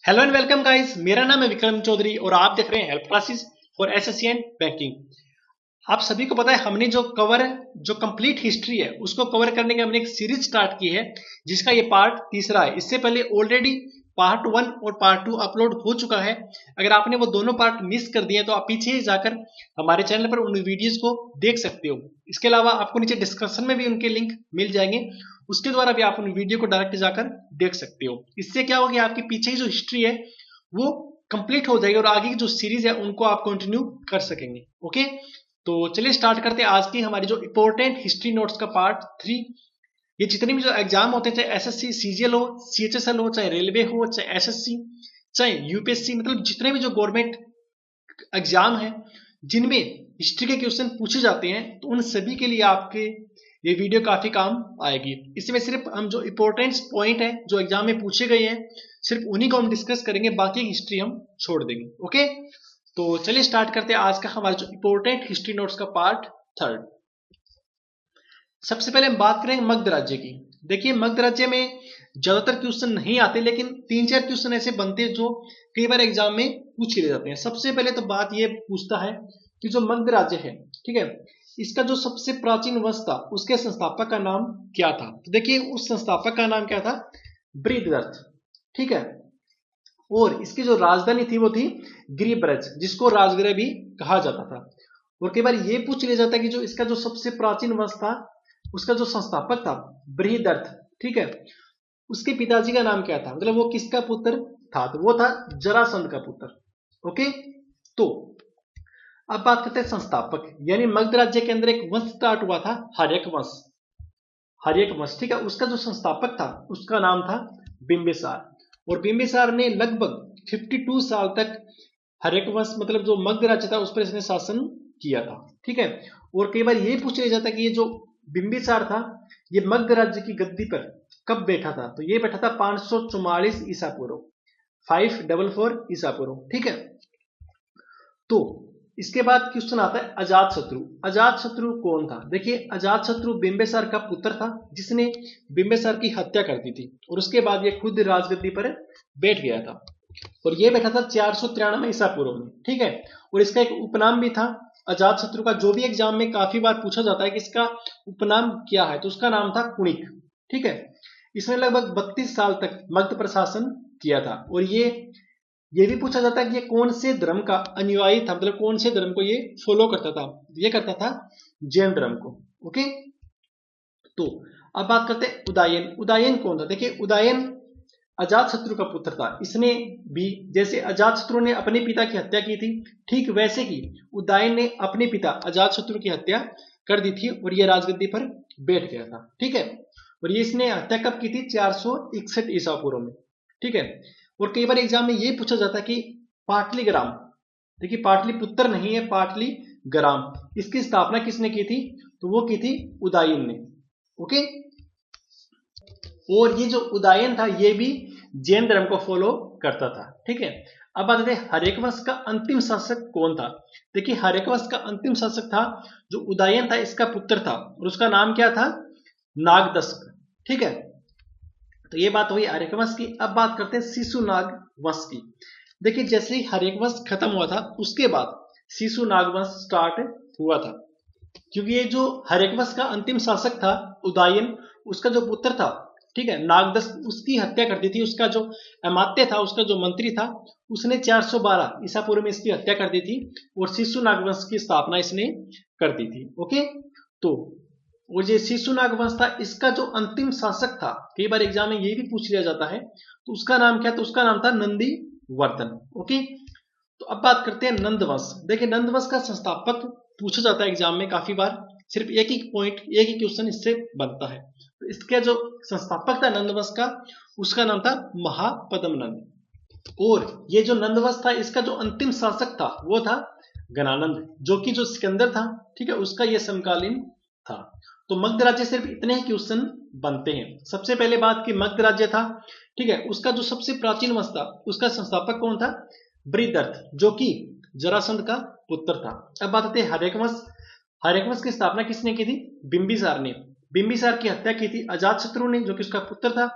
Hello and welcome guys, मेरा नाम है विक्रम चौधरी और आप देख रहे हैं help classes for SSC and banking. आप सभी को पता है हमने जो कंप्लीट हिस्ट्री है उसको कवर करने की हमने एक सीरीज स्टार्ट की है जिसका ये पार्ट तीसरा है। इससे पहले ऑलरेडी पार्ट 1 और पार्ट 2 अपलोड हो चुका है। अगर आपने वो दोनों पार्ट मिस कर दिए तो आप पीछे जाकर हमारे चैनल पर उन वीडियोस को देख सकते हो। इसके अलावा आपको नीचे डिस्क्रिप्शन में भी उनके लिंक मिल जाएंगे, उसके द्वारा भी आप उन वीडियो को डायरेक्ट जाकर देख सकते हो। इससे क्या होगा, आपकी पीछे की जो हिस्ट्री है वो कंप्लीट हो जाएगी और आगे की जो सीरीज है उनको आप कंटिन्यू कर सकेंगे। ओके, तो चलिए स्टार्ट करते हैं आज की हमारी जो इंपॉर्टेंट हिस्ट्री नोट्स का पार्ट 3। ये जितने भी जो एग्जाम होते हैं, चाहे एसएससी सीजीएल हो, सीएचएसएल हो, चाहे रेलवे हो, चाहे एसएससी, चाहे यूपीएससी, मतलब जितने भी जो गवर्नमेंट एग्जाम है जिनमें हिस्ट्री के क्वेश्चन पूछे जाते हैं, तो उन सभी के लिए आपके ये वीडियो काफी काम आएगी। इसमें सिर्फ हम जो इंपॉर्टेंट पॉइंट है जो एग्जाम में पूछे गए हैं सिर्फ उन्हीं को हम डिस्कस करेंगे, बाकी हिस्ट्री हम छोड़ देंगे। ओके, तो चलिए स्टार्ट करते हैं आज का हमारा जो इंपॉर्टेंट हिस्ट्री नोट्स का पार्ट 3। सबसे पहले हम बात करेंगे मगध राज्य की। देखिए, मगध राज्य में ज्यादातर क्वेश्चन नहीं आते, लेकिन 3-4 क्वेश्चन ऐसे बनते हैं जो कई बार एग्जाम में पूछ लिए जाते हैं। सबसे पहले तो बात ये पूछता है कि जो मगध राज्य है, ठीक है, इसका जो सबसे प्राचीन वंश था उसके संस्थापक का नाम क्या था। तो देखिए, उस संस्थापक का नाम क्या था, बृहद्रथ, ठीक है। और इसकी जो राजधानी थी वो थी गिरिब्रज, जिसको राजगृह भी कहा जाता था। और कई बार ये पूछ लिया जाता है कि जो इसका जो सबसे प्राचीन वंश था उसका जो संस्थापक था बृहद्रथ, ठीक है, उसके पिताजी का नाम क्या था, मतलब वो किसका पुत्र था, तो वो था जरासंध का पुत्र। ओके, तो अब बात करते हैं संस्थापक, यानी मगध राज्य के अंदर एक वंश स्टार्ट हुआ था, हर्यक वंश। हर्यक वंश, ठीक है, उसका जो संस्थापक था उसका नाम था बिंबिसार। और बिंबिसार ने लगभग 52 साल तक हर्यक वंश, मतलब जो मगध राज्य था उस पर इसने शासन किया था, ठीक है। और कई बार ये पूछ लिया जाता है कि ये जो बिंबिसार था ये मगध राज्य की गद्दी पर कब बैठा था, तो ये बैठा था 544 ईसा पूर्व, 544 ईसा पूर्व, ठीक है। तो इसके बाद क्वेश्चन आता है अजात शत्रु। अजात शत्रु कौन था। देखिए, अजात शत्रु बिंबिसार का पुत्र था जिसने बिंबिसार की हत्या कर दी थी और उसके बाद ये खुद राजगद्दी पर बैठ गया था। और ये बैठा था 493 ईसा पूर्व में, ठीक है। और इसका एक उपनाम भी था अजात शत्रु का, जो भी एग्जाम में काफी बार पूछा जाता है कि इसका उपनाम क्या है, तो उसका नाम था कुणिक, ठीक है। इसने लगभग 32 साल तक मगध पर शासन किया था। और ये भी पूछा जाता है कि ये कौन से धर्म का अनुयायी था, मतलब कौन से धर्म को ये फॉलो करता था। ये करता था जैन धर्म को। ओके, तो अब बात करते हैं उदयन। उदयन कौन था। देखिए, उदयन अजात शत्रु का पुत्र था। इसने भी, जैसे अजात शत्रु ने अपने पिता की हत्या की थी, ठीक वैसे ही उदयन ने अपने पिता अजात शत्रु की हत्या कर दी थी और यह राजगद्दी पर बैठ गया था, ठीक है। और ये इसने हत्या कब की थी, 461 ईसा पूर्व में, ठीक है। और कई बार एग्जाम में ये पूछा जाता है कि पाटलीग्राम, देखिए पाटलिपुत्र नहीं है, पाटलीग्राम, इसकी स्थापना किसने की थी, तो वो की थी उदयन ने। ओके, और ये जो उदयन था ये भी जैन धर्म को फॉलो करता था, ठीक है। अब बात करते हैं हर्यक वंश का अंतिम शासक कौन था। देखिए, हर्यक वंश का अंतिम शासक था जो उदयन था, इसका पुत्र था और उसका नाम क्या था, नागदशक, ठीक है। तो ये बात हुई हर्यक वंश की। अब बात करते हैं शिशुनाग वंश की। देखिए, जैसे ही हर्यक वंश खत्म हुआ था उसके बाद शिशुनाग वंश स्टार्ट हुआ था, क्योंकि ये जो हर्यक वंश का अंतिम शासक था उदयन, उसका जो पुत्र था, ठीक है, नागदश, उसकी हत्या कर दी थी। उसका जो अमात्य था, उसका जो मंत्री था, उसने 412 ईसा पूर्व में इसकी हत्या कर दी थी और शिशुनाग वंश की स्थापना इसने कर दी थी। ओके, तो वो जो शिशुनाग वंश था इसका जो अंतिम शासक था, कई बार एग्जाम में ये भी पूछ लिया जाता है, तो उसका नाम क्या, तो उसका नाम था नंदीवर्धन। ओके, तो अब बात करते हैं नंदवंश। देखिए, नंदवंश का संस्थापक पूछा जाता है एग्जाम में काफी बार, सिर्फ एक ही पॉइंट, एक ही क्वेश्चन इससे बनता है। तो इसका जो संस्थापक था नंदवंश का, उसका नाम था महापद्मनंद। और ये जो नंदवंश था इसका जो अंतिम शासक था वो था गणानंद, जो कि जो सिकंदर था, ठीक है, उसका ये समकालीन था। तो मगध राज्य सिर्फ इतने ही क्वेश्चन बनते हैं। सबसे पहले बात की मगध राज्य था, ठीक है, उसका जो सबसे प्राचीन वंश था उसका संस्थापक कौन था, बृहद्रथ, जो कि जरासंध का पुत्र था। अब बात आती है हर्यक वंश। हर्यक वंश की स्थापना किसने की थी, बिंबिसार ने। बिंबिसार की हत्या की थी अजात शत्रु ने, जो कि उसका पुत्र था।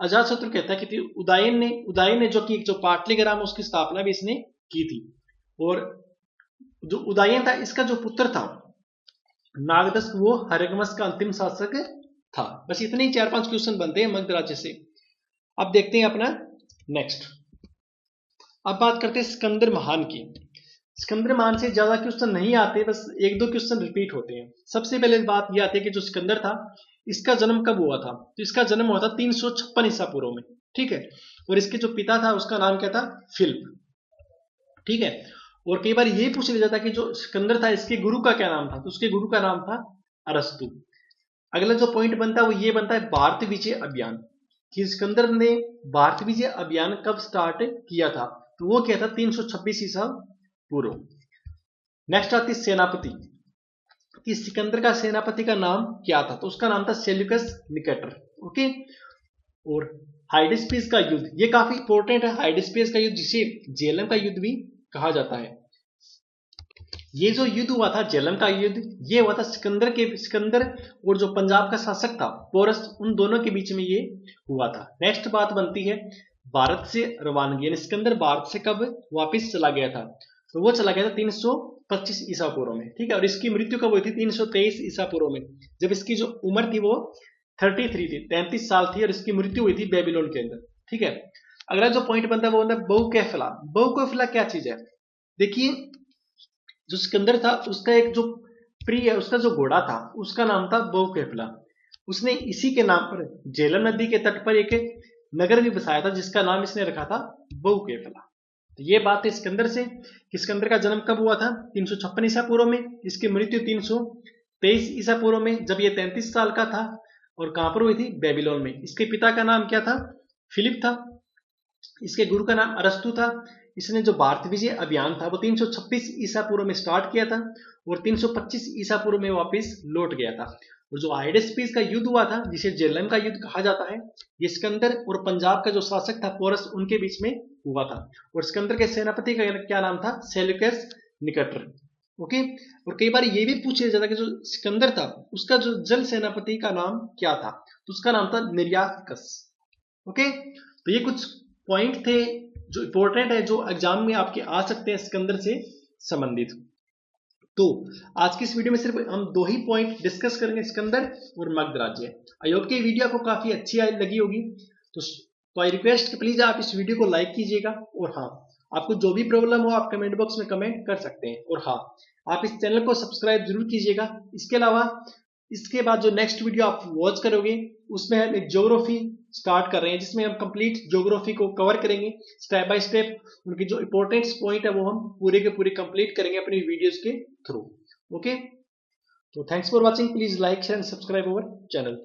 अजातशत्रु कहता है कि उदयन ने जो पाटलिग्राम उसकी स्थापना भी इसने की थी। और जो उदयन था इसका जो पुत्र था नागदस, वो हर्यग्मस का अंतिम शासक था। बस इतने ही 4-5 क्वेश्चन बनते हैं मगध राज्य से। अब देखते हैं अपना नेक्स्ट। अब बात करते हैं सिकंदर महान की। सिकंदर महान से ज्यादा क्वेश्चन नहीं आते, बस 1-2 क्वेश्चन रिपीट होते हैं। सबसे पहले बात यह आती है कि जो सिकंदर था इसका जन्म कब हुआ था? तो इसका जन्म हुआ था 356 ईसा पूर्व में, ठीक है। और इसके जो पिता था उसका नाम क्या था? फिलिप, ठीक है। और कई बार ये पूछ लिया जाता कि जो सिकंदर था इसके गुरु का क्या नाम था? तो उसके गुरु का नाम था अरस्तु। अगला जो पॉइंट बनता है वो ये बनता है भारत विजय अभियान, कि सिकंदर ने भारत विजय अभियान कब स्टार्ट किया था? तो वो क्या था? 326 ईसा पूर्व। नेक्स्ट आती है सेनापति, कि सिकंदर का सेनापति का नाम क्या था? तो उसका नाम था सेल्यूकस निकेटर, ओके। और हाइडेस्पिस का युद्ध, ये काफी इंपॉर्टेंट है। हाइडेस्पिस का युद्ध, जिसे झेलम का युद्ध भी कहा जाता है। ये जो युद्ध हुआ था झेलम का युद्ध, ये हुआ था सिकंदर और जो पंजाब का शासक था पोरस, उन दोनों के बीच में ये हुआ था। नेक्स्ट बात बनती है भारत से रवानगी, यानी सिकंदर भारत से कब वापिस चला गया था? तो वो चला गया था 325 ईसा पूर्व में, ठीक है। और इसकी मृत्यु कब हुई थी? 323 ईसा पूर्व में, जब इसकी जो उम्र थी वो 33 थी, 33 साल थी। और इसकी मृत्यु हुई थी बेबीलोन के अंदर, ठीक है। अगला जो पॉइंट बनता है वो बनता है बहुकैफिला। बहुकैफिला क्या चीज है? देखिए, जो सिकंदर था उसका एक जो प्रिय है, उसका जो घोड़ा था उसका नाम था बहुकैफिला। उसने इसी के नाम पर झेलम नदी के तट पर एक नगर भी बसाया था जिसका नाम इसने रखा था बहुकैफिला। तो ये बात है सिकंदर से, कि सिकंदर का जन्म कब हुआ था? 356 ईसा पूर्व में, इसकी मृत्यु 323 ईसा पूर्व में, जब ये 33 साल का था। और कहां पर हुई थी? बेबीलोन में। इसके पिता का नाम क्या था? फिलिप था। इसके गुरु का नाम अरस्तु था। इसने जो भारत विजय अभियान था वो 326 ईसा पूर्व में स्टार्ट किया था और 325 ईसा पूर्व में वापस लौट गया था। और जो हाइडेस्पिस का युद्ध हुआ था, जिसे झेलम का युद्ध कहा जाता है, ये सिकंदर और पंजाब का जो शासक था पोरस, उनके बीच में हुआ था। और सिकंदर के सेनापति का क्या नाम था? Seleucus Nicator, okay. और कई बार ये भी पूछ लिया जाता कि जो सिकंदर था उसका जो जल सेनापति का नाम क्या था? तो उसका नाम था निर्यातकस, ओके। तो ये कुछ पॉइंट थे जो इंपॉर्टेंट है, जो एग्जाम में आपके आ सकते हैं सिकंदर से संबंधित। तो आज की इस वीडियो में सिर्फ हम 2 ही पॉइंट डिस्कस करेंगे, सिकंदर और मगध राज्य। आई होप कि वीडियो आपको काफी अच्छी लगी होगी। तो आई रिक्वेस्ट कि प्लीज आप इस वीडियो को लाइक कीजिएगा। और हाँ, आपको जो भी प्रॉब्लम हो आप कमेंट बॉक्स में कमेंट कर सकते हैं। और हाँ, आप इस चैनल को सब्सक्राइब जरूर कीजिएगा। इसके अलावा इसके बाद जो नेक्स्ट वीडियो आप वॉच करोगे उसमें हम एक ज्योग्राफी स्टार्ट कर रहे हैं, जिसमें हम कंप्लीट ज्योग्राफी को कवर करेंगे स्टेप बाय स्टेप। उनकी जो इंपॉर्टेंट पॉइंट है वो हम पूरे के पूरे कंप्लीट करेंगे अपनी वीडियोस के थ्रू, ओके। तो thanks for watching, please like share and subscribe our channel.